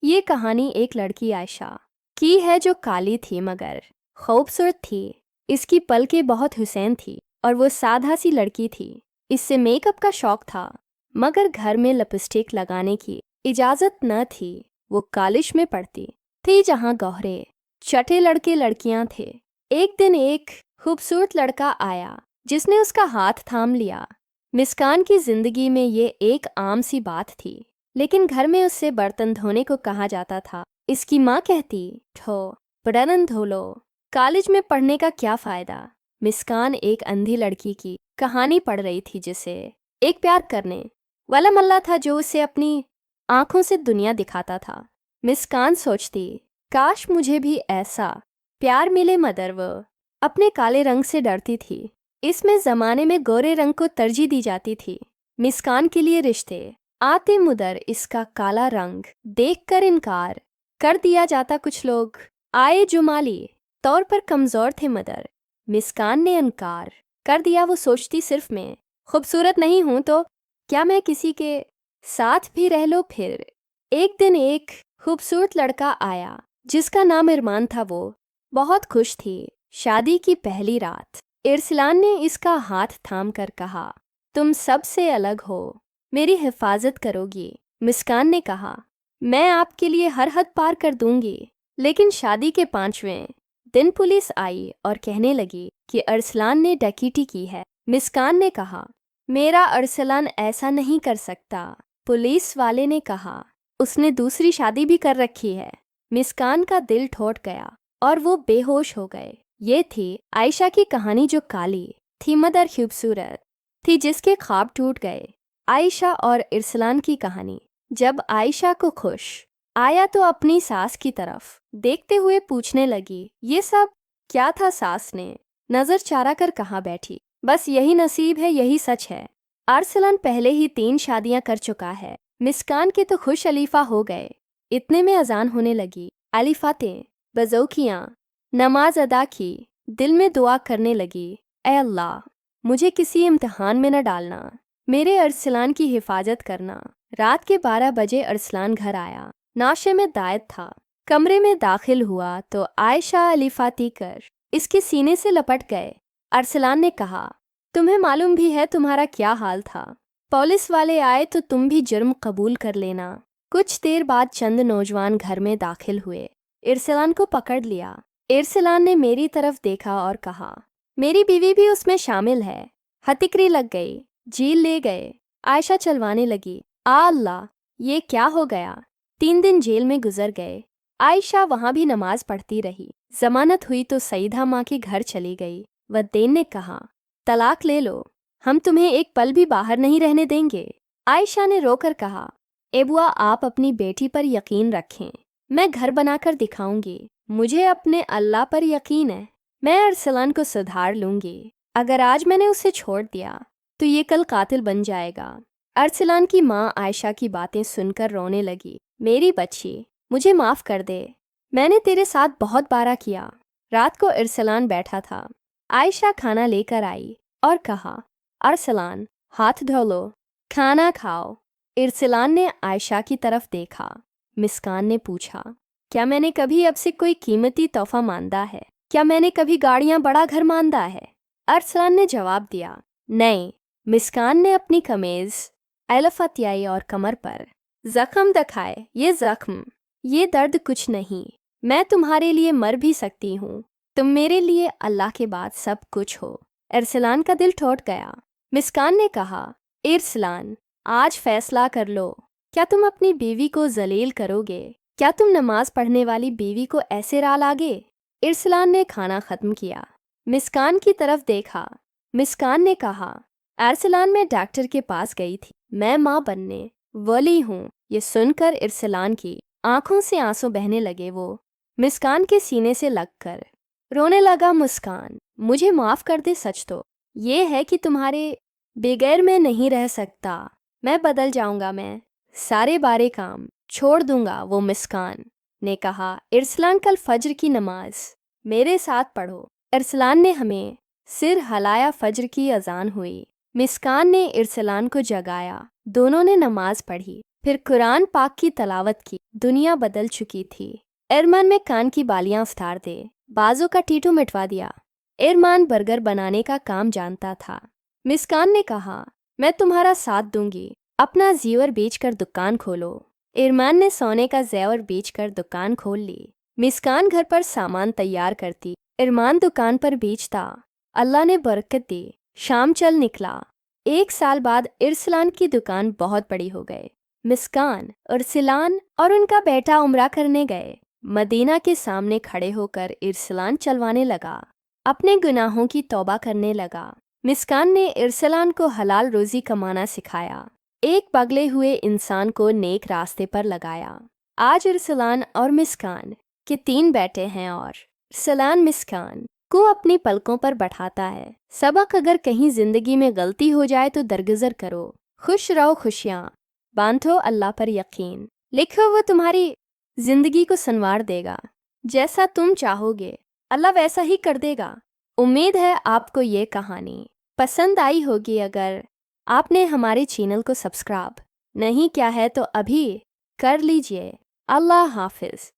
ये कहानी एक लड़की आयशा की है जो काली थी मगर खूबसूरत थी। इसकी पलकें बहुत हुसैन थी और वो सादा सी लड़की थी। इससे मेकअप का शौक था मगर घर में लिपस्टिक लगाने की इजाज़त न थी। वो कॉलेज में पढ़ती थी जहाँ गहरे छठे लड़के लड़कियाँ थे। एक दिन एक खूबसूरत लड़का आया जिसने उसका हाथ थाम लिया। मुस्कान की जिंदगी में ये एक आम सी बात थी, लेकिन घर में उससे बर्तन धोने को कहा जाता था। इसकी माँ कहती, ठो बर्तन धो लो, कॉलेज में पढ़ने का क्या फ़ायदा। मुस्कान एक अंधी लड़की की कहानी पढ़ रही थी जिसे एक प्यार करने वाला मल्ला था जो उसे अपनी आंखों से दुनिया दिखाता था। मुस्कान सोचती, काश मुझे भी ऐसा प्यार मिले मगर वो अपने काले रंग से डरती थी। इसमें ज़माने में गोरे रंग को तरजीह दी जाती थी। मुस्कान के लिए रिश्ते आते मुदर इसका काला रंग देखकर इनकार कर दिया जाता। कुछ लोग आए जो माली तौर पर कमज़ोर थे मगर मुस्कान ने इनकार कर दिया। वो सोचती, सिर्फ मैं खूबसूरत नहीं हूँ तो क्या मैं किसी के साथ भी रह लो। फिर एक दिन एक खूबसूरत लड़का आया जिसका नाम इरमान था। वो बहुत खुश थी। शादी की पहली रात इरसलान ने इसका हाथ थाम कर कहा, तुम सबसे अलग हो, मेरी हिफाजत करोगी। मुस्कान ने कहा, मैं आपके लिए हर हद पार कर दूंगी। लेकिन शादी के 5वें दिन पुलिस आई और कहने लगी कि अरसलान ने डकैती की है। मुस्कान ने कहा, मेरा अरसलान ऐसा नहीं कर सकता। पुलिस वाले ने कहा, उसने दूसरी शादी भी कर रखी है। मुस्कान का दिल टूट गया और वो बेहोश हो गए। ये थी आयशा की कहानी जो काली थी मगर खूबसूरत थी, जिसके ख्वाब टूट गए। आयशा और इरसलान की कहानी। जब आयशा को खुश आया तो अपनी सास की तरफ देखते हुए पूछने लगी, ये सब क्या था। सास ने नजर चारा कर कहा, बैठी, बस यही नसीब है, यही सच है। अरसलान पहले ही 3 शादियां कर चुका है। मुस्कान के तो खुश अलीफा हो गए। इतने में अजान होने लगी। अलीफातें बजौकियाँ नमाज अदा की, दिल में दुआ करने लगी, ऐ अल्लाह मुझे किसी इम्तिहान में न डालना, मेरे अरसलान की हिफाजत करना। रात के 12 बजे अरसलान घर आया। नाशे में दायद था। कमरे में दाखिल हुआ तो आयशा अलीफाती कर इसके सीने से लपट गए। अरसलान ने कहा, तुम्हें मालूम भी है तुम्हारा क्या हाल था। पुलिस वाले आए तो तुम भी जुर्म कबूल कर लेना। कुछ देर बाद चंद नौजवान घर में दाखिल हुए। इरसलान को पकड़ लिया। इरसलान ने मेरी तरफ देखा और कहा, मेरी बीवी भी उसमें शामिल है। हथिकड़ी लग गई, जेल ले गए। आयशा चलवाने लगी, आ अल्लाह ये क्या हो गया। 3 दिन जेल में गुजर गए। आयशा वहाँ भी नमाज पढ़ती रही। जमानत हुई तो सईदा माँ के घर चली गई। वद्देन ने कहा, तलाक ले लो, हम तुम्हें एक पल भी बाहर नहीं रहने देंगे। आयशा ने रोकर कहा, ए बुआ आप अपनी बेटी पर यकीन रखें, मैं घर बनाकर दिखाऊंगी। मुझे अपने अल्लाह पर यकीन है, मैं अरसलान को सुधार लूंगी। अगर आज मैंने उसे छोड़ दिया तो ये कल कातिल बन जाएगा। अरसलान की माँ आयशा की बातें सुनकर रोने लगी। मेरी बच्ची मुझे माफ़ कर दे, मैंने तेरे साथ बहुत बारा किया। रात को अरसलान बैठा था। आयशा खाना लेकर आई और कहा, अरसलान हाथ धो लो, खाना खाओ। इरसलान ने आयशा की तरफ देखा। मुस्कान ने पूछा, क्या मैंने कभी अब से कोई कीमती तोहफा मांगा है? क्या मैंने कभी गाड़ियां बड़ा घर मांगा है? अरसलान ने जवाब दिया, नहीं। मुस्कान ने अपनी कमीज अलफतियाई और कमर पर जख्म दिखाए। ये जख्म, ये दर्द कुछ नहीं। मैं तुम्हारे लिए मर भी सकती हूँ। तुम मेरे लिए अल्लाह के बाद सब कुछ हो। अरसलान का दिल टूट गया। मुस्कान ने कहा, इरसलान आज फैसला कर लो, क्या तुम अपनी बीवी को जलील करोगे? क्या तुम नमाज पढ़ने वाली बीवी को ऐसे राह लागे? इरसलान ने खाना ख़त्म किया। मुस्कान की तरफ देखा। मुस्कान ने कहा, अरसलान मैं डॉक्टर के पास गई थी, मैं माँ बनने वाली हूँ। ये सुनकर इरसलान की आंखों से आंसू बहने लगे। वो मुस्कान के सीने से लगकर रोने लगा। मुस्कान मुझे माफ़ कर दे, सच तो ये है कि तुम्हारे बगैर मैं नहीं रह सकता। मैं बदल जाऊंगा, मैं सारे बारे काम छोड़ दूंगा। वो मुस्कान ने कहा, इरसलान कल फज्र की नमाज मेरे साथ पढ़ो। इरसलान ने हमें सिर हिलाया। फज्र की अजान हुई। मुस्कान ने इरसलान को जगाया। दोनों ने नमाज पढ़ी। फिर कुरान पाक की तलावत की। दुनिया बदल चुकी थी। इरमान में कान की बालियां उतार दे, बाजू का टीटू मिटवा दिया। इरमान बर्गर बनाने का काम जानता था। मिस्कान ने कहा, मैं तुम्हारा साथ दूंगी, अपना जेवर बेचकर दुकान खोलो। इरमान ने सोने का जेवर बेचकर दुकान खोल ली। मिस्कान घर पर सामान तैयार करती, इरमान दुकान पर बेचता। अल्लाह ने बरकत दी। शाम चल निकला। 1 साल बाद इरसलान की दुकान बहुत बड़ी हो गई। मिस्कान, इरसलान और उनका बेटा उम्रा करने गए। मदीना के सामने खड़े होकर इरसलान चलवाने लगा, अपने गुनाहों की तौबा करने लगा। मिस्कान ने इरसलान को हलाल रोजी कमाना सिखाया, एक पगले हुए इंसान को नेक रास्ते पर लगाया। आज इरसलान और मिस्कान के 3 बेटे हैं और इरसलान मिस्कान को अपनी पलकों पर बैठाता है। सबक, अगर कहीं जिंदगी में गलती हो जाए तो दरगुजर करो, खुश रहो, खुशियाँ बांधो, अल्लाह पर यकीन। लिखो, वो तुम्हारी जिंदगी को संवार देगा। जैसा तुम चाहोगे अल्लाह वैसा ही कर देगा। उम्मीद है आपको ये कहानी पसंद आई होगी। अगर आपने हमारे चैनल को सब्सक्राइब नहीं किया है तो अभी कर लीजिए। अल्लाह हाफिज़।